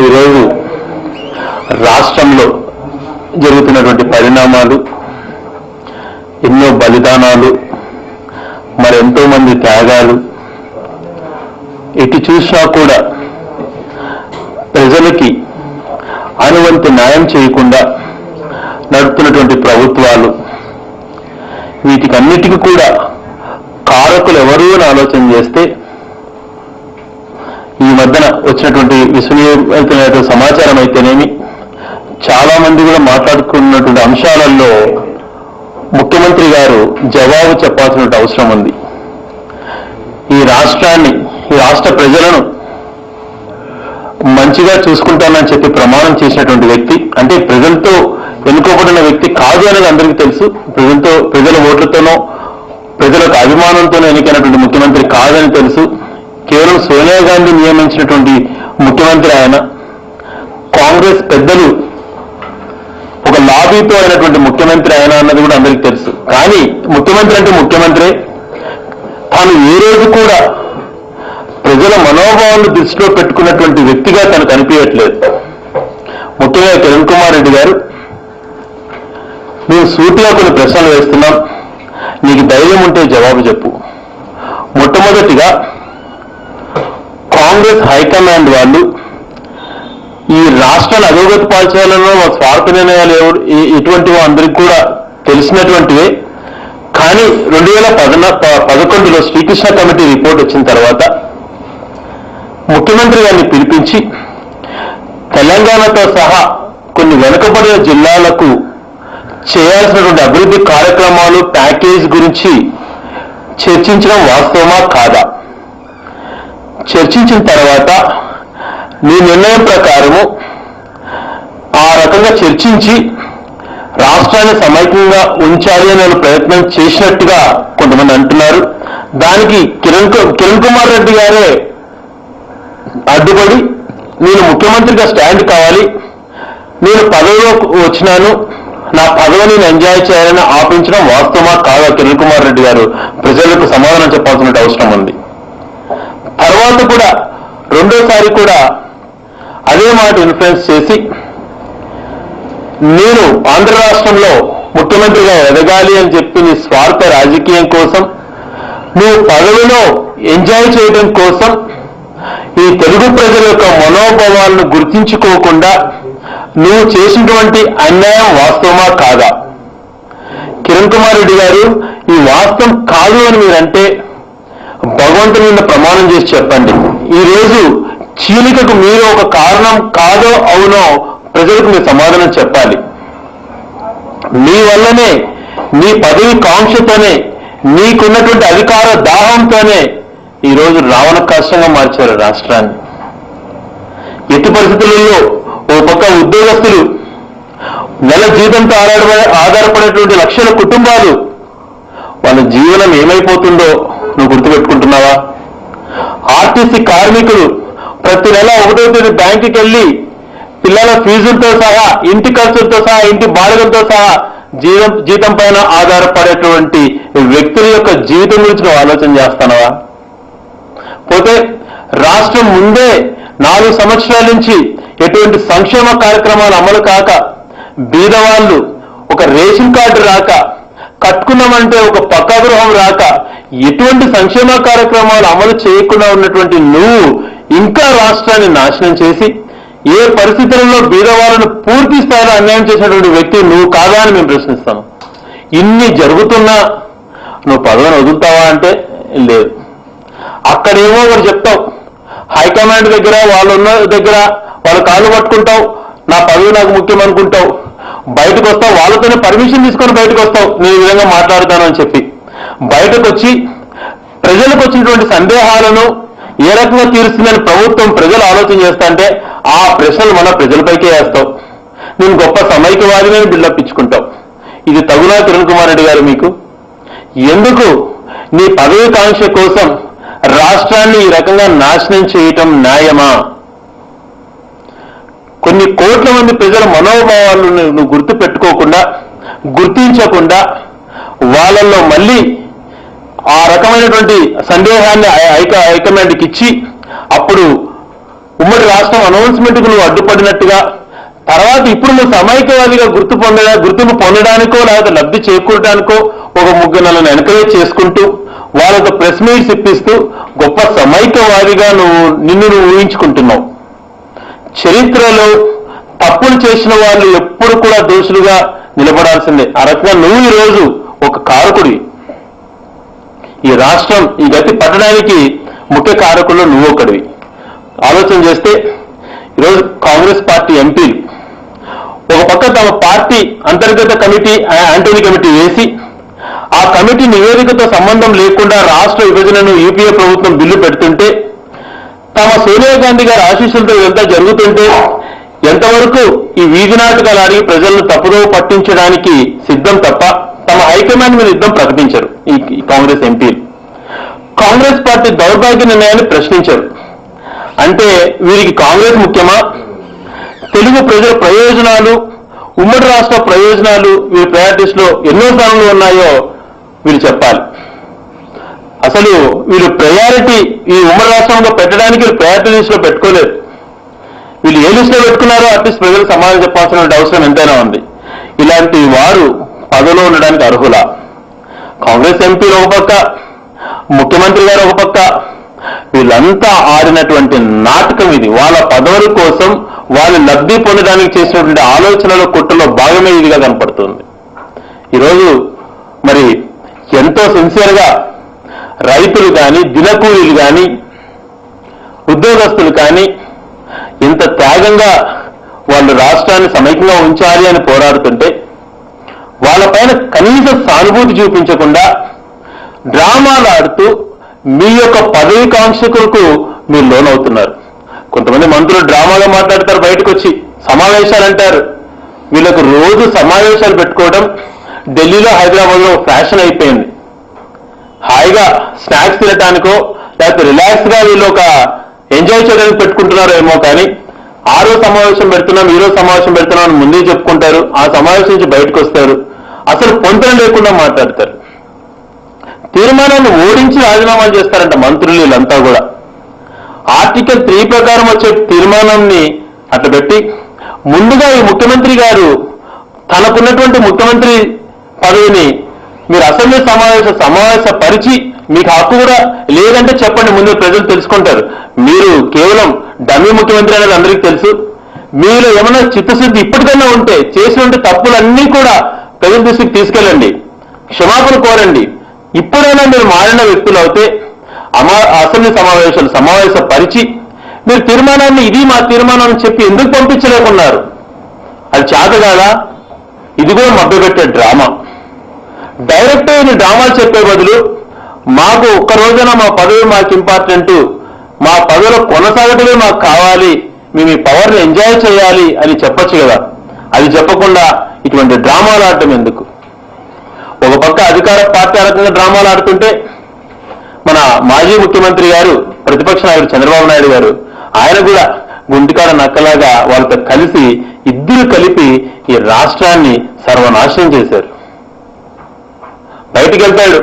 ఈరోజు రాష్ట్రంలో జరుగుతున్నటువంటి పరిణామాలు, ఎన్నో బలిదానాలు, మరెంతో మంది త్యాగాలు, ఎటు చూసినా కూడా ప్రజలకి అనువంత న్యాయం చేయకుండా నడుపుతున్నటువంటి ప్రభుత్వాలు, వీటికన్నిటికీ కూడా కారకులు ఎవరు అని ఆలోచన చేస్తే ఈ మధ్యన వచ్చినటువంటి విశ్వసనీయమైన సమాచారం అయితేనేమి, చాలా మంది కూడా మాట్లాడుకున్నటువంటి అంశాలలో ముఖ్యమంత్రి గారు జవాబు చెప్పాల్సిన అవసరం ఉంది. ఈ రాష్ట్రాన్ని, ఈ రాష్ట్ర ప్రజలను మంచిగా చూసుకుంటానని చెప్పి ప్రమాణం చేసినటువంటి వ్యక్తి, అంటే ప్రజలతో ఎన్నుకోబడిన వ్యక్తి కాదు అనేది అందరికీ తెలుసు. ప్రజల ఓట్లతోనో ప్రజలకు అభిమానంతోనో ఎన్నికైనటువంటి ముఖ్యమంత్రి కాదని తెలుసు. కేవలం సోనియా గాంధీ నియమించినటువంటి ముఖ్యమంత్రి ఆయన. కాంగ్రెస్ పెద్దలు ఒక లాబీతో అయినటువంటి ముఖ్యమంత్రి ఆయన అన్నది కూడా అందరికీ తెలుసు. కానీ ముఖ్యమంత్రి అంటే ముఖ్యమంత్రి, తాను ఏ రోజు కూడా ప్రజల మనోభావాలను దృష్టిలో పెట్టుకున్నటువంటి వ్యక్తిగా తను కనిపించట్లేదు. ముఖ్యంగా కిరణ్ కుమార్ రెడ్డి గారు, మేము సూటిగా కొన్ని ప్రశ్నలు వేస్తున్నాం, నీకు ధైర్యం ఉంటే జవాబు చెప్పు. మొట్టమొదటిగా కాంగ్రెస్ హైకమాండ్ వాళ్ళు ఈ రాష్ట్రాన్ని అధోగతి పాల్చేయాలనో స్వార్థ నిర్ణయాలు ఇటువంటివో అందరికీ కూడా తెలిసినటువంటివే. కానీ 2011లో శ్రీకృష్ణ కమిటీ రిపోర్ట్ వచ్చిన తర్వాత ముఖ్యమంత్రి గారిని పిలిపించి తెలంగాణతో సహా కొన్ని వెనుకబడిన జిల్లాలకు చేయాల్సినటువంటి అభివృద్ధి కార్యక్రమాలు, ప్యాకేజ్ గురించి చర్చించడం వాస్తవమా కాదా? చర్చించిన తర్వాత నీ నిర్ణయం ప్రకారము ఆ రకంగా చర్చించి రాష్ట్రాన్ని సమైక్యంగా ఉంచాలి అనే ప్రయత్నం చేసినట్టుగా కొంతమంది అంటున్నారు. దానికి కిరణ్ కుమార్ రెడ్డి గారే అడ్డుపడి, నేను ముఖ్యమంత్రిగా స్టాండ్ కావాలి, నేను పదవిలో వచ్చినాను, నా పదవిని నేను ఎంజాయ్ చేయాలని ఆపించడం వాస్తవమా కాదా? కిరణ్ కుమార్ రెడ్డి గారు ప్రజలకు సమాధానం చెప్పాల్సిన అవసరం ఉంది. తర్వాత కూడా రెండోసారి కూడా అదే మాట ఇన్ఫ్లుయెన్స్ చేసి, నేను ఆంధ్ర రాష్ట్రంలో ముఖ్యమంత్రిగా ఎదగాలి అని చెప్పి నీ స్వార్థ రాజకీయం కోసం, నువ్వు పదవిలో ఎంజాయ్ చేయడం కోసం ఈ తెలుగు ప్రజల యొక్క మనోభావాలను గుర్తించుకోకుండా నువ్వు చేసినటువంటి అన్యాయం వాస్తవమా కాదా? కిరణ్ కుమార్ రెడ్డి గారు, ఈ వాస్తవం కాదు అని మీరంటే భగవంతుని మీద ప్రమాణం చేసి చెప్పండి. ఈరోజు చీలికకు మీరు ఒక కారణం కాదో అవునో ప్రజలకు మీరు సమాధానం చెప్పాలి. మీ వల్లనే, నీ పదవి కాంక్షతోనే, నీకున్నటువంటి అధికార దాహంతోనే ఈరోజు రావణ కష్టంగా మార్చారు రాష్ట్రాన్ని. ఎట్టి పరిస్థితులలో ఓ పక్క ఉద్యోగస్తులు, నెల జీతంతో ఆధారపడేటువంటి లక్షల కుటుంబాలు, వాళ్ళ జీవనం ఏమైపోతుందో నువ్వు గుర్తుపెట్టుకుంటున్నావా? ఆర్టీసీ కార్మికులు ప్రతి నెల 1వ తేదీ బ్యాంకుకి వెళ్ళి పిల్లల ఫీజులతో సహా, ఇంటి ఖర్చులతో సహా, ఇంటి బాడుగలతో సహా జీతం పైన ఆధారపడేటువంటి వ్యక్తుల యొక్క జీవితం గురించి నువ్వు ఆలోచన చేస్తానవా? పోతే రాష్ట్రం ముందే 4 సంవత్సరాల నుంచి ఎటువంటి సంక్షేమ కార్యక్రమాలు అమలు కాక, బీదవాళ్ళు ఒక రేషన్ కార్డు రాక, కట్టుకున్నామంటే ఒక పక్కా గృహం రాక, ఎటువంటి సంక్షేమ కార్యక్రమాలు అమలు చేయకుండా ఉన్నటువంటి నువ్వు ఇంకా రాష్ట్రాన్ని నాశనం చేసి, ఏ పరిస్థితులలో బీదవాళ్ళను పూర్తి స్థాయిలో అన్యాయం చేసినటువంటి వ్యక్తి నువ్వు కాదా అని మేము ప్రశ్నిస్తాను. ఇన్ని జరుగుతున్నా నువ్వు పదవిని వదులుతావా అంటే లేదు. అక్కడేమో ఒకరు చెప్తావు, హైకమాండ్ దగ్గర, వాళ్ళు ఉన్న దగ్గర వాళ్ళ కాళ్ళు పట్టుకుంటావు, నా పదవి నాకు ముఖ్యం అనుకుంటావు, బయటకు వస్తావు, వాళ్ళతోనే పర్మిషన్ తీసుకొని బయటకు వస్తావు, నేను ఈ విధంగా మాట్లాడతాను అని చెప్పి. బయటకు వచ్చి ప్రజలకు వచ్చినటువంటి సందేహాలను ఏ రకంగా తీరుస్తుందని ప్రభుత్వం ప్రజలు ఆలోచన చేస్తా అంటే ఆ ప్రశ్నలు మన ప్రజలపైకే వేస్తావు. నేను గొప్ప సమైక్యవాదిని బిల్డప్ ఇచ్చుకుంటావు. ఇది తగునా కిరణ్ కుమార్ రెడ్డి గారు మీకు? ఎందుకు నీ పదవి కాంక్ష కోసం రాష్ట్రాన్ని ఈ రకంగా నాశనం చేయటం న్యాయమా? కొన్ని కోట్ల మంది ప్రజల మనోభావాలను నువ్వు గుర్తు పెట్టుకోకుండా, గుర్తించకుండా వాళ్ళల్లో మళ్ళీ ఆ రకమైనటువంటి సందేహాన్ని హైకమాండ్కి ఇచ్చి అప్పుడు ఉమ్మడి రాష్ట్రం అనౌన్స్మెంట్కు నువ్వు అడ్డుపడినట్టుగా, తర్వాత ఇప్పుడు నువ్వు సమైక్యవాదిగా గుర్తింపు పొందడానికో లేకపోతే లబ్ధి చేకూరడానికో ఒక ముగ్గురులను ఎంకరేజ్ చేసుకుంటూ వాళ్ళతో ప్రెస్ మీట్స్ ఇప్పిస్తూ గొప్ప సమైక్యవాదిగా నిన్ను ఊహించుకుంటున్నావు. చరిత్రలో తప్పులు చేసిన వాళ్ళు ఎప్పుడు కూడా దోషులుగా నిలబడాల్సిందే. ఆ రకంగా నువ్వు ఈరోజు ఒక కారకుడివి. ఈ రాష్ట్రం ఈ గతి పట్టడానికి ముఖ్య కారకుల్లో నువ్వు ఒకడివి. ఆలోచన చేస్తే ఈరోజు కాంగ్రెస్ పార్టీ ఎంపీలు ఒక పక్క తమ పార్టీ అంతర్గత కమిటీ యాంటోనీ కమిటీ వేసి ఆ కమిటీ నివేదికతో సంబంధం లేకుండా రాష్ట్ర విభజనను యూపీఏ ప్రభుత్వం బిల్లు పెడుతుంటే, తమ సోనియా గాంధీ గారి ఆశీస్సులతో ఇదంతా జరుగుతుంటే ఎంతవరకు ఈ వీధి నాటకాలు ఆడి ప్రజలను తప్పుదో పట్టించడానికి సిద్ధం తప్ప తమ హైకమాండ్ మీద యుద్ధం ప్రకటించారు ఈ కాంగ్రెస్ ఎంపీలు. కాంగ్రెస్ పార్టీ దౌర్భాగ్య నిర్ణయాన్ని ప్రశ్నించారు. అంటే వీరికి కాంగ్రెస్ ముఖ్యమా, తెలుగు ప్రజల ప్రయోజనాలు, ఉమ్మడి రాష్ట్ర ప్రయోజనాలు వీరి ప్రయారిటీస్ లో ఎన్నో స్థానంలో ఉన్నాయో వీళ్ళు చెప్పాలి. అసలు వీళ్ళు ప్రయారిటీ ఈ ఉమ్మడి రాష్ట్రంలో పెట్టడానికి వీళ్ళు ప్రయారిటీ లిస్ట్ లో పెట్టుకోలేదు. వీళ్ళు ఏ లిస్ట్ లో పెట్టుకున్నారో అట్లీస్ట్ ప్రజలకు సమాధానం చెప్పాల్సిన అవసరం ఎంతైనా ఉంది. ఇలాంటి వారు పదవిలో ఉండడానికి అర్హులా? కాంగ్రెస్ ఎంపీలు ఒక పక్క, ముఖ్యమంత్రి గారు ఒక పక్క, వీళ్ళంతా ఆడినటువంటి నాటకం ఇది. వాళ్ళ పదవుల కోసం వాళ్ళు లబ్ధి పొందడానికి చేసినటువంటి ఆలోచనల కుట్రలో భాగమే ఇదిగా కనపడుతుంది. ఈరోజు మరి ఎంతో సిన్సియర్గా రైతులు కానీ, దినకూలీలు కానీ, ఉద్యోగస్తులు కానీ ఇంత త్యాగంగా వాళ్ళు రాష్ట్రాన్ని సమైక్యంగా ఉంచాలి అని పోరాడుతుంటే వాళ్ళపైన కనీస సానుభూతి చూపించకుండా డ్రామాలు ఆడుతూ మీ యొక్క పదవి కాంక్షకులకు మీరు లోనవుతున్నారు. కొంతమంది మంత్రులు డ్రామాగా మాట్లాడతారు, బయటకు వచ్చి సమావేశాలు అంటారు. వీళ్ళకు రోజు సమావేశాలు పెట్టుకోవడం ఢిల్లీలో, హైదరాబాద్లో ఫ్యాషన్ అయిపోయింది. హాయిగా స్నాక్స్ తినటానికో లేకపోతే రిలాక్స్ గా వీళ్ళు ఒక ఎంజాయ్ చేయడానికి పెట్టుకుంటున్నారో ఏమో, కానీ ఆ రోజు సమావేశం పెడుతున్నాం, ఈ రోజు సమావేశం పెడుతున్నాం అని ముందే చెప్పుకుంటారు. ఆ సమావేశం నుంచి బయటకు వస్తారు, అసలు పొంతన లేకుండా మాట్లాడతారు. తీర్మానాన్ని ఓడించి రాజీనామాలు చేస్తారంట మంత్రులు వీళ్ళంతా కూడా. ఆర్టికల్ 3 ప్రకారం వచ్చే తీర్మానాన్ని అట్లా పెట్టి ముందుగా ఈ ముఖ్యమంత్రి గారు తనకున్నటువంటి ముఖ్యమంత్రి పదవిని మీరు అసెంబ్లీ సమావేశపరిచి మీకు హక్కు కూడా లేదంటే చెప్పండి, ముందు ప్రజలు తెలుసుకుంటారు. మీరు కేవలం డమ్మీ ముఖ్యమంత్రి అనేది అందరికీ తెలుసు. మీలో ఏమైనా చిత్తశుద్ధి ఇప్పటికైనా ఉంటే చేసినటువంటి తప్పులన్నీ కూడా ప్రజల దృష్టికి తీసుకెళ్ళండి, క్షమాపణ కోరండి. ఇప్పుడైనా మీరు మారిన వ్యక్తులు అయితే అసెంబ్లీ సమావేశపరిచి మీరు తీర్మానాన్ని ఇది మా తీర్మానం అని చెప్పి ఎందుకు పంపించలేకున్నారు? అది చేత కాదా? ఇది కూడా మభ్యపెట్టే డ్రామా. డైరెక్ట్ అయిన డ్రామాలు చెప్పే బదులు మాకు ఒక్క రోజున మా పదవి మాకు ఇంపార్టెంట్, మా పదవిలో కొనసాగటమే మాకు కావాలి, మేము ఈ పవర్ని ఎంజాయ్ చేయాలి అని చెప్పొచ్చు కదా. అది చెప్పకుండా ఇటువంటి డ్రామాలు ఆడటం ఎందుకు? ఒక పక్క అధికార పార్టీ రకంగా డ్రామాలు ఆడుతుంటే మన మాజీ ముఖ్యమంత్రి గారు, ప్రతిపక్ష నాయకుడు చంద్రబాబు నాయుడు గారు, ఆయన కూడా గుంటికాడ నక్కలాగా వాళ్ళతో కలిసి ఇద్దరు కలిపి ఈ రాష్ట్రాన్ని సర్వనాశనం చేశారు. బయటికి వెళ్తాడు,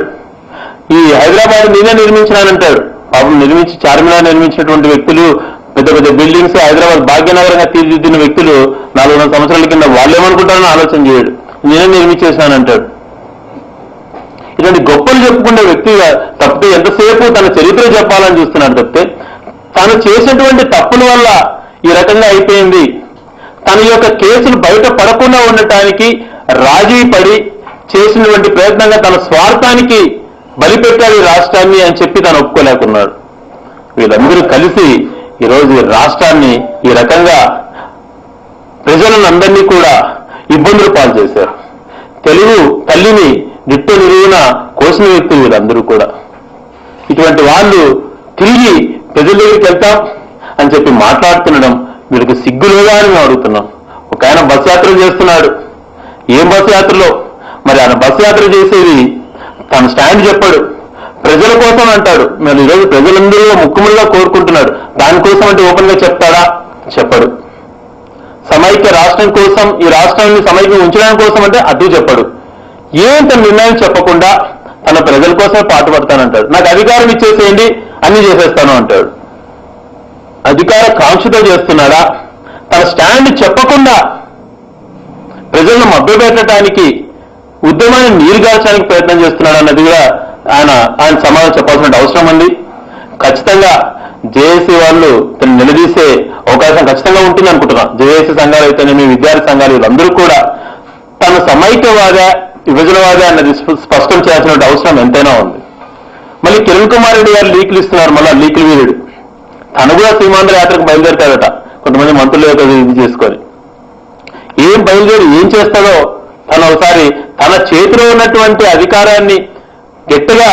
ఈ హైదరాబాద్ నేనే నిర్మించినానంటాడు. పాపం నిర్మించి చార్మినార్ నిర్మించినటువంటి వ్యక్తులు, పెద్ద పెద్ద బిల్డింగ్స్ హైదరాబాద్ భాగ్యనగరంగా తీర్చిదిద్దిన వ్యక్తులు 400 సంవత్సరాల కింద వాళ్ళు ఏమనుకుంటారని ఆలోచన చేయడు. నేనే నిర్మించేశానంటాడు. ఇలాంటి గొప్పలు చెప్పుకునే వ్యక్తిగా తప్పితే ఎంతసేపు తన చరిత్ర చెప్పాలని చూస్తున్నాడు తప్పితే తాను చేసినటువంటి తప్పుల వల్ల ఈ రకంగా అయిపోయింది, తన యొక్క కేసులు బయట పడకుండా ఉండటానికి రాజీ పడి చేసినటువంటి ప్రయత్నంగా తన స్వార్థానికి బలిపెట్టాడు ఈ రాష్ట్రాన్ని అని చెప్పి తాను ఒప్పుకోలేకున్నాడు. వీళ్ళందరూ కలిసి ఈరోజు ఈ రాష్ట్రాన్ని ఈ రకంగా ప్రజలను అందరినీ కూడా ఇబ్బందులు పాలు చేశారు. తెలుగు తల్లిని నిట్ట నిలువున కోసిన వ్యక్తులు వీళ్ళందరూ కూడా. ఇటువంటి వాళ్ళు తిరిగి ప్రజల దగ్గరికి వెళ్తాం అని చెప్పి మాట్లాడుతుండడం వీళ్ళకి సిగ్గులేదా అని మేము అడుగుతున్నాం. ఒక ఆయన బస్ యాత్ర చేస్తున్నాడు. ఏం బస్ యాత్రలో మరి ఆయన బస్ యాత్ర చేసేది తన స్టాండ్ చెప్పాడు, ప్రజల కోసం అంటాడు. మరి ఈరోజు ప్రజలందరూ ముక్కుముడిగా కోరుకుంటున్నాడు. దానికోసం అంటే ఓపెన్ గా చెప్తాడా? చెప్పడు. సమైక్య రాష్ట్రం కోసం, ఈ రాష్ట్రాన్ని సమైక్యం ఉంచడానికి కోసం అంటే అటు చెప్పడు. ఏంత నిర్ణయం చెప్పకుండా తన ప్రజల కోసమే పాటుపడతానంటాడు. నాకు అధికారం ఇచ్చేసేయండి, అన్ని చేసేస్తాను అంటాడు. అధికార కాంక్షతో చేస్తున్నాడా, తన స్టాండ్ చెప్పకుండా ప్రజలను మభ్యపెట్టడానికి ఉద్యమాన్ని నీరుగార్చడానికి ప్రయత్నం చేస్తున్నాడు అన్నది కూడా ఆయన సమాధానం చెప్పాల్సిన అవసరం ఉంది. ఖచ్చితంగా జేఏసీ వాళ్ళు తను నిలదీసే అవకాశం ఖచ్చితంగా ఉంటుంది అనుకుంటున్నాం. జేఏసీ సంఘాలు అయితేనేమి, విద్యార్థి సంఘాలు వీళ్ళందరూ కూడా తన సమైక్యవాద విభజనవాద అన్నది స్పష్టం చేయాల్సిన అవసరం ఎంతైనా ఉంది. మళ్ళీ కిరణ్ కుమార్ రెడ్డి గారు లీకులు ఇస్తున్నారు, మళ్ళీ లీకులు వీరుడు. తను కూడా సీమాంధ్ర యాత్రకు బయలుదేరుతాడట కొంతమంది మంత్రులు ఇది చేసుకొని. ఏం బయలుదేరి ఏం చేస్తాడో తను ఒకసారి తన చేతిలో ఉన్నటువంటి అధికారాన్ని గట్టిగా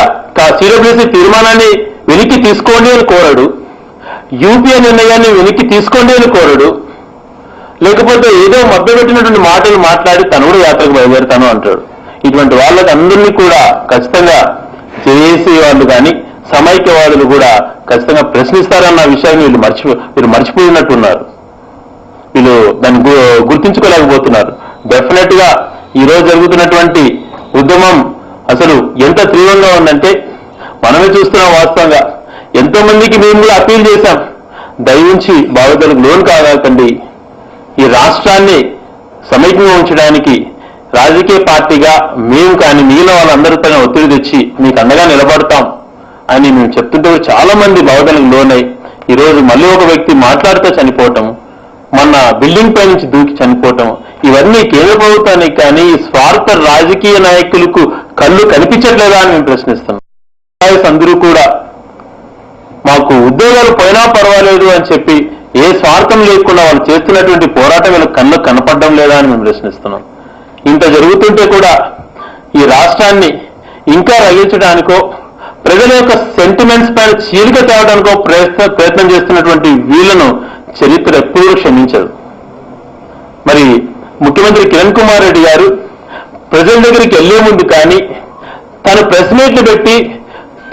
సిడబ్ల్యూసీ తీర్మానాన్ని వెనక్కి తీసుకోండి అని కోరడు, యూపీఏ నిర్ణయాన్ని వెనక్కి తీసుకోండి అని కోరడు, లేకపోతే ఏదో మభ్యపెట్టినటువంటి మాటలు మాట్లాడి తను కూడా యాత్రకు బయలుదేరుతాను అంటాడు. ఇటువంటి వాళ్ళకి అందరినీ కూడా ఖచ్చితంగా జేఏసీ వాళ్ళు కానీ సమైక్యవాదులు కూడా ఖచ్చితంగా ప్రశ్నిస్తారన్న విషయాన్ని వీళ్ళు మర్చిపోయినట్టున్నారు. వీళ్ళు దాన్ని గుర్తించుకోలేకపోతున్నారు. డెఫినెట్ గా ఈ రోజు జరుగుతున్నటువంటి ఉద్యమం అసలు ఎంత తీవ్రంగా ఉందంటే మనమే చూస్తున్నాం. వాస్తవంగా ఎంతో మందికి మేము కూడా అప్పీల్ చేశాం, దయించి భావితలకు లోన్ కాకండి, ఈ రాష్ట్రాన్ని సమైక్యంగా ఉంచడానికి రాజకీయ పార్టీగా మేము కానీ మిగిలిన వాళ్ళందరిపైన ఒత్తిడి తెచ్చి మీకు అండగా నిలబడతాం అని మేము చెప్తుంటే చాలా మంది భావితలకు లోన్ అయి ఈరోజు మళ్ళీ ఒక వ్యక్తి మాట్లాడుతూ చనిపోవటం, మొన్న బిల్డింగ్ పై నుంచి దూకి చనిపోవటం, ఇవన్నీ కేంద్ర ప్రభుత్వానికి కానీ స్వార్థ రాజకీయ నాయకులకు కళ్ళు కనిపించట్లేదా అని మేము ప్రశ్నిస్తున్నాం. అందరూ కూడా మాకు ఉద్యోగాలు పోయినా పర్వాలేదు అని చెప్పి ఏ స్వార్థం లేకుండా వాళ్ళు చేస్తున్నటువంటి పోరాటం వీళ్ళ కళ్ళు కనపడడం లేదా అని మేము ప్రశ్నిస్తున్నాం. ఇంత జరుగుతుంటే కూడా ఈ రాష్ట్రాన్ని ఇంకా రగిల్చడానికో ప్రజల యొక్క సెంటిమెంట్స్ పైన చీలిక తేవడానికో ప్రయత్నం చేస్తున్నటువంటి వీళ్లను చరిత్ర ఎప్పుడూ క్షమించదు. మరి ముఖ్యమంత్రి కిరణ్ కుమార్ రెడ్డి గారు ప్రజల దగ్గరికి వెళ్లే ముందు కానీ తను ప్రెస్ మీట్లు పెట్టి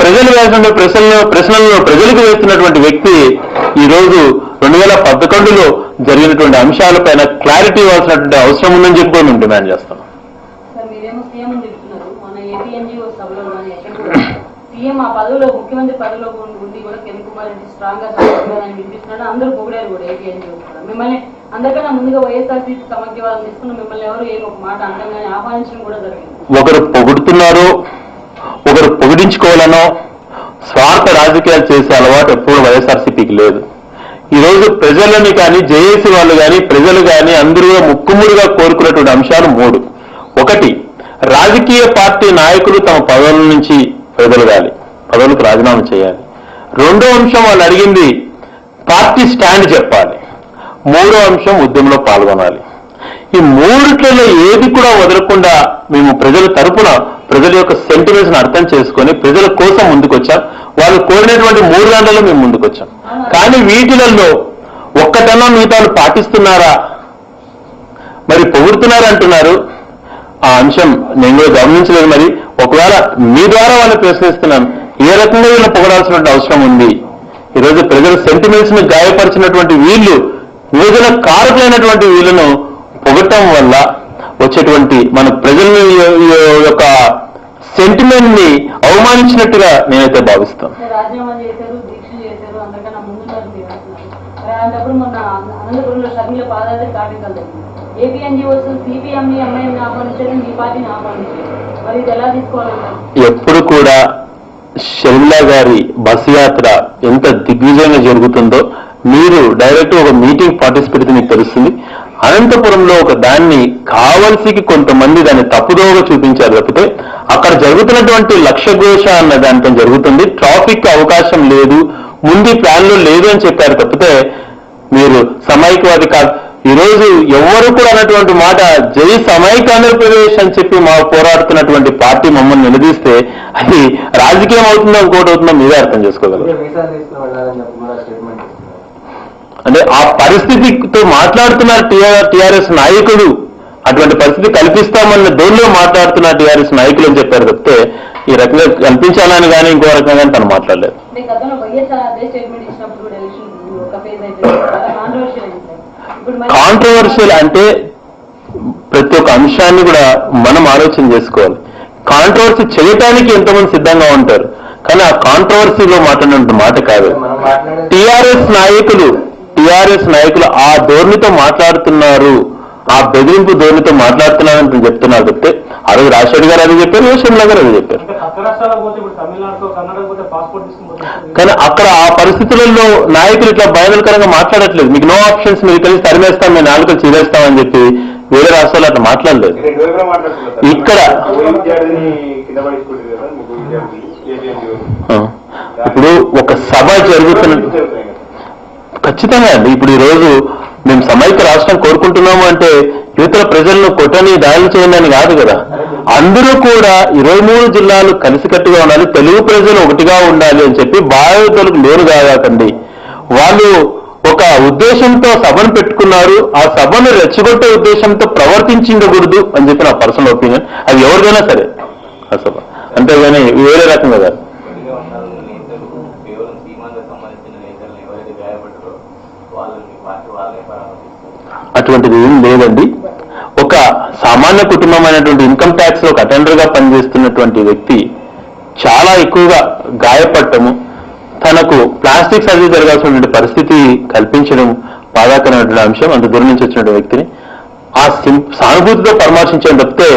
ప్రజలు వేసిన ప్రశ్నలను ప్రజలకు వేస్తున్నటువంటి వ్యక్తి ఈ రోజు 2011లో జరిగినటువంటి అంశాలపైన క్లారిటీ ఇవ్వాల్సినటువంటి అవసరం ఉందని చెప్పి మేము డిమాండ్ చేస్తాం. సీఎం ఆ పదవిలో ముఖ్యమంత్రి పదవిలో ఉండి కూడా కిరణ్ కుమార్ రెడ్డి స్ట్రాంగ్ గా వినిపిస్తున్నాడు. అందరూ పొగిడారు కూడా ఏపీఎన్జీ మిమ్మల్ని అందరికన్నా ముందుగా వైఎస్ఆర్సీపీ సమైక్యవాదం తీసుకున్న మిమ్మల్ని ఎవరు ఏ ఒక మాట అందంగానే ఆహ్వానించడం కూడా జరిగింది. ఒకరు పొగుడుతున్నారో ఒకరు పొగిడించుకోవాలనో స్వార్థ రాజకీయాలు చేసే అలవాటు ఎప్పుడు వైఎస్ఆర్సీపీకి లేదు. ఈ రోజు ప్రజలని కానీ జేఏసీ వాళ్ళు కానీ ప్రజలు కానీ అందరూ ముక్కుముడిగా కోరుకున్నటువంటి అంశాలు 3. ఒకటి, రాజకీయ పార్టీ నాయకులు తమ పదవుల నుంచి వదలగాలి, పదవులకు రాజీనామా చేయాలి. రెండో అంశం వాళ్ళు అడిగింది పార్టీ స్టాండ్ చెప్పాలి. మూడో అంశం ఉద్యమంలో పాల్గొనాలి. ఈ మూడిట్లలో ఏది కూడా వదలకుండా మేము ప్రజల తరపున ప్రజల యొక్క సెంటిమెంట్స్ అర్థం చేసుకొని ప్రజల కోసం ముందుకొచ్చాం. వాళ్ళు కోరినటువంటి 3 గంటల్లో మేము ముందుకొచ్చాం. కానీ వీటిలలో ఒక్కటన్నా మిగతాలు పాటిస్తున్నారా, మరి పొగుడుతున్నారా అంటున్నారు. ఆ అంశం నేను కూడా గమనించలేదు. మరి ఒకవేళ మీ ద్వారా వాళ్ళు ప్రశ్నిస్తున్నాను, ఏ రకంగా వీళ్ళు పొగడాల్సిన అవసరం ఉంది? ఈరోజు ప్రజల సెంటిమెంట్స్ ని గాయపరిచినటువంటి వీళ్ళు విభజన కారకులైనటువంటి వీళ్ళను పొగటం వల్ల వచ్చేటువంటి మన ప్రజల యొక్క సెంటిమెంట్ ని అవమానించినట్టుగా నేనైతే భావిస్తాను. రాజీనామా చేశారు, దీక్షలు చేశారు, అందరికన్నా ముందున్నారు. అలాంటప్పుడు మొన్న అనంతపురంలో షర్మిల పాదయాత్ర కార్యక్రమం ఏపీఎన్జీ వస్తుంది, సిపిఎంని ఎంఐఎంని ఆహ్వానించారు, మీ పార్టీని ఆహ్వానించారు. మరి ఇది ఎలా తీసుకోవాలంటారు? ఎప్పుడు కూడా షర్మిల గారి బస్సు యాత్ర ఎంత దిగ్విజయంగా జరుగుతుందో మీరు డైరెక్ట్ ఒక మీటింగ్ పార్టిసిపేట్ అయితే మీకు తెలుస్తుంది. అనంతపురంలో ఒక దాన్ని కావలసికి కొంతమంది దాన్ని తప్పుదోవగా చూపించారు తప్పితే అక్కడ జరుగుతున్నటువంటి లక్ష్యఘోష అన్న దాంట్లో జరుగుతుంది. ట్రాఫిక్ అవకాశం లేదు, ముందు ప్లాన్లో లేదు అని చెప్పారు తప్పితే మీరు సమైక్యవాది కాదు. ఈరోజు ఎవరు కూడా అన్నటువంటి మాట జై సమైక్య ఆంధ్రప్రదేశ్ అని చెప్పి మా పోరాడుతున్నటువంటి పార్టీ మమ్మల్ని నిలదీస్తే అది రాజకీయం అవుతుందో ఇంకోటి అవుతుందో మీరే అర్థం చేసుకోగలరు. అంటే ఆ పరిస్థితితో మాట్లాడుతున్న టీఆర్ఎస్ నాయకుడు అటువంటి పరిస్థితి కల్పిస్తామన్న దోల్లో మాట్లాడుతున్న టీఆర్ఎస్ నాయకులు అని చెప్పారు తప్పితే ఈ రకంగా కల్పించాలని కానీ ఇంకో రకంగా తను మాట్లాడలేదు. కాంట్రవర్షియల్ అంటే ప్రతి ఒక్క అంశాన్ని కూడా మనం ఆలోచన చేసుకోవాలి. కాంట్రవర్సీ చేయటానికి ఎంతోమంది సిద్ధంగా ఉంటారు, కానీ ఆ కాంట్రవర్సీలో మాట్లాడిన మాట కాదు. టిఆర్ఎస్ నాయకులు ఆ ధోరణితో మాట్లాడుతున్నారు, ఆ బెదిరింపు ధోరణితో మాట్లాడుతున్నారని చెప్తున్నారు. చెప్తే ఆ రోజు రాజశేఖర్ గారు అది చెప్పారు, షర్మిల గారు అది చెప్పారు. కానీ అక్కడ ఆ పరిస్థితులలో నాయకులు ఇట్లా భయంకరంగా మాట్లాడట్లేదు. మీకు నో ఆప్షన్స్, మీరు కలిసి తరిమేస్తాం, మేము నాలుకలు చీరేస్తామని చెప్పి వేరే రాష్ట్రాలు అట్లా మాట్లాడలేదు. ఇక్కడ ఇప్పుడు ఒక సభ జరుగుతున్న ఖచ్చితంగా అండి. ఇప్పుడు ఈ రోజు మేము సమైక్య రాష్ట్రం కోరుకుంటున్నాము అంటే యువతల ప్రజలను కొట్టని దాడులు చేయండి అని కాదు కదా. అందరూ కూడా 23 జిల్లాలు కలిసికట్టుగా ఉండాలి, తెలుగు ప్రజలు ఒకటిగా ఉండాలి అని చెప్పి బాధితులకు లోను కాకండి. వాళ్ళు ఒక ఉద్దేశంతో సభను పెట్టుకున్నారు, ఆ సభను రెచ్చగొట్టే ఉద్దేశంతో ప్రవర్తించకూడదు అని చెప్పి నా పర్సనల్ ఒపీనియన్. అది ఎవరిదైనా సరే ఆ సభ, అంతేగాని వేరే రకం కదా. అటువంటిది ఏం లేదండి. ఒక సామాన్య కుటుంబమైనటువంటి ఇన్కమ్ ట్యాక్స్ లో ఒక అటెండర్ గా పనిచేస్తున్నటువంటి వ్యక్తి చాలా ఎక్కువగా గాయపడటము, తనకు ప్లాస్టిక్ సర్జరీ జరగాల్సినటువంటి పరిస్థితి కల్పించడం బాధాకరమైనటువంటి అంశం. అంత దూరం నుంచి వచ్చినటువంటి వ్యక్తిని ఆ సానుభూతితో పరామర్శించడం తప్పితే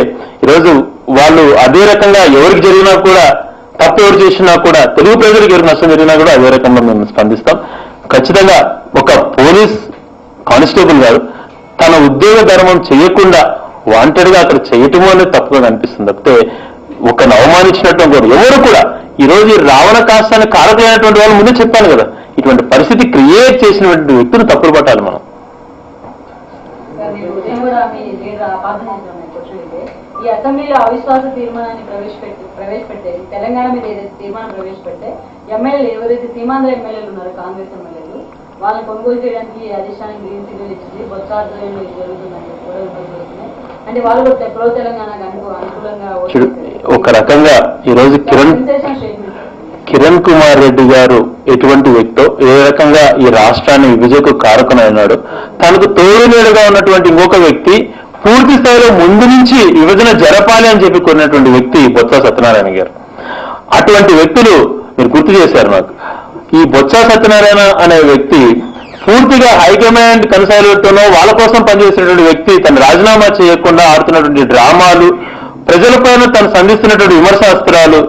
ఈరోజు వాళ్ళు అదే రకంగా ఎవరికి జరిగినా కూడా, తప్పు ఎవరు చేసినా కూడా, తెలుగు ప్రజలకు ఎవరికి నష్టం జరిగినా కూడా అదే రకంగా మేము స్పందిస్తాం. ఖచ్చితంగా ఒక పోలీస్ కానిస్టేబుల్ గారు తన ఉద్యోగ ధర్మం చేయకుండా వాంటెడ్ గా అక్కడ చేయటము అనేది తప్పుగా కనిపిస్తుంది తప్పితే ఒకరిని అవమానించినట్టు కూడా ఎవరు కూడా ఈ రోజు ఈ రావణ కాష్టాన్ని కారకులైనటువంటి వాళ్ళు ముందే చెప్పాను కదా, ఇటువంటి పరిస్థితి క్రియేట్ చేసినటువంటి వ్యక్తులు తప్పులు పట్టాలి మనం. ఈ అసెంబ్లీలో అవిశ్వాస తీర్మానాన్ని ప్రవేశపెట్టేది తెలంగాణ మీద ఏదైతే తీర్మానం ప్రవేశపెట్టే ఎమ్మెల్యేలు ఎవరైతే సీమాంధ్ర ఎమ్మెల్యేలు ఉన్నారో కాంగ్రెస్ ఎమ్మెల్యేలు వాళ్ళని కొనుగోలు చేయడానికి అధిష్టానం గ్రీన్ సిగ్నల్ ఇచ్చింది. బొత్స ఆధ్వర్యంలో ఇది జరుగుతుందని కూడా జరుగుతున్నాయి. అంటే వాళ్ళు కూడా ప్రో తెలంగాణకు అనుకూలంగా ఒక రకంగా ఈరోజు కిరణ్ కుమార్ రెడ్డి గారు ఎటువంటి వ్యక్తో ఏ రకంగా ఈ రాష్ట్రాన్ని విభజనకు కారకునైనాడు, తనకు తోడు నీడగా ఉన్నటువంటి ఇంకొక వ్యక్తి పూర్తి స్థాయిలో ముందు నుంచి విభజన జరపాలి అని చెప్పి కొన్నటువంటి వ్యక్తి బొత్స సత్యనారాయణ గారు. అటువంటి వ్యక్తులు మీరు గుర్తు చేశారు నాకు. ఈ బొత్స సత్యనారాయణ అనే వ్యక్తి పూర్తిగా హైకమాండ్ కొనసాగుతూనో వాళ్ళ కోసం పనిచేసినటువంటి వ్యక్తి తను రాజీనామా చేయకుండా ఆడుతున్నటువంటి డ్రామాలు, ప్రజలపైన తను సంధిస్తున్నటువంటి విమర్శాస్త్రాలు,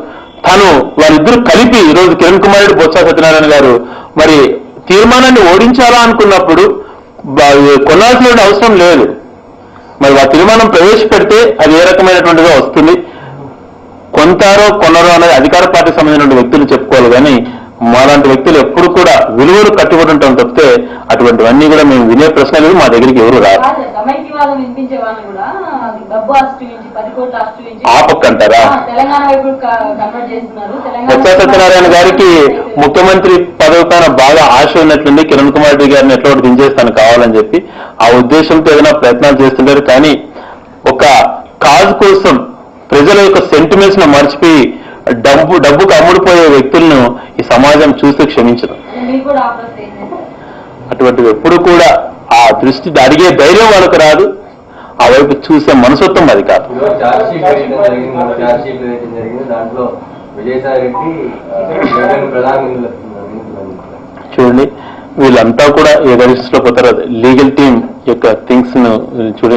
తను వారిద్దరూ కలిపి ఈరోజు కిరణ్ కుమార్ రెడ్డి బొత్స సత్యనారాయణ గారు మరి తీర్మానాన్ని ఓడించాలా అనుకున్నప్పుడు కొనాల్సిన అవసరం లేదు. మరి ఆ తీర్మానం ప్రవేశపెడితే అది ఏ రకమైనటువంటిగా వస్తుంది, కొంటారో కొనరో అనేది అధికార పార్టీకి సంబంధించిన వ్యక్తులు చెప్పుకోవాలి. కానీ మాలాంటి వ్యక్తులు ఎప్పుడు కూడా విలువలు కట్టుబడి ఉంటాం తప్పితే అటువంటివన్నీ కూడా మేము వినే ప్రశ్న లేదు, మా దగ్గరికి ఎవరు రారు. ఆపక్కంటారా? బొత్స సత్యనారాయణ గారికి ముఖ్యమంత్రి పదవి పైన బాగా ఆశ ఉన్నట్లుంది. కిరణ్ కుమార్ రెడ్డి గారిని ఎట్లా ఒకటి దించేస్తాను కావాలని చెప్పి ఆ ఉద్దేశంతో ఏదైనా ప్రయత్నాలు చేస్తుంటారు. కానీ ఒక కాజ్ కోసం ప్రజల యొక్క సెంటిమెంట్స్ ను మర్చిపోయి డబ్బుకు అమ్ముడుపోయే వ్యక్తులను ఈ సమాజం చూస్తే క్షమించదు. అటువంటివి ఎప్పుడు కూడా ఆ దృష్టి అడిగే ధైర్యం వాళ్ళకు రాదు, ఆ వైపు చూసే మనసత్వం అది కాదు. చూడండి, వీళ్ళంతా కూడా ఏ డైరెక్షన్స్ లో పోతారో లీగల్ టీం యొక్క థింగ్స్ ను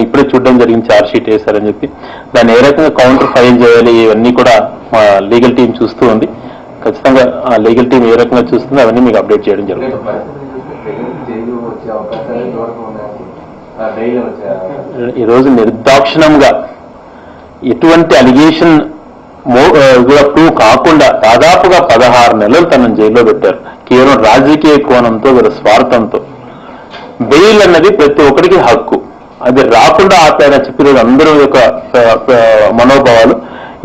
ఇప్పుడే చూడడం జరిగింది. ఛార్జ్ షీట్ వేశారని చెప్పి దాన్ని ఏ రకంగా కౌంటర్ ఫైల్ చేయాలి ఇవన్నీ కూడా మా లీగల్ టీం చూస్తూ ఉంది. ఖచ్చితంగా ఆ లీగల్ టీం ఏ రకంగా చూస్తుందో అవన్నీ మీకు అప్డేట్ చేయడం జరుగుతుంది. ఈరోజు నిర్దాక్షిణంగా ఎటువంటి అలిగేషన్ కూడా ప్రూవ్ కాకుండా దాదాపుగా 16 నెలలు తనను జైల్లో పెట్టారు. కేవలం రాజకీయ కోణంతో వీళ్ళ స్వార్థంతో. బెయిల్ అన్నది ప్రతి ఒక్కరికి హక్కు, అది రాకుండా ఆపారని చెప్పి అందరూ యొక్క మనోభావాలు.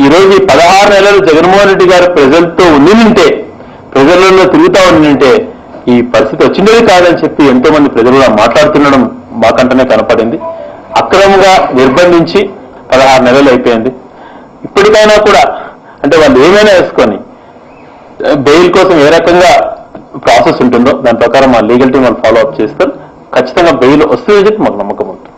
ఈ రోజు ఈ 16 నెలలు జగన్మోహన్ రెడ్డి గారు ప్రజలతో ఉండింటే, ప్రజలలో తిరుగుతా ఉండింటే ఈ పరిస్థితి వచ్చిండేది కాదని చెప్పి ఎంతో మంది ప్రజలు మాట్లాడుతుండడం మాకంటనే కనపడింది. అక్రమంగా నిర్బంధించి 16 నెలలు అయిపోయింది. ఇప్పటికైనా కూడా అంటే వాళ్ళు ఏమైనా వేసుకొని బెయిల్ కోసం ఏ రకంగా ప్రాసెస్ ఉంటుందో దాని ప్రకారం మా లీగల్ టీం వాళ్ళు ఫాలో అప్ చేస్తారు. ఖచ్చితంగా బెయిల్ వస్తుందని చెప్పి మాకు నమ్మకం ఉంటుంది.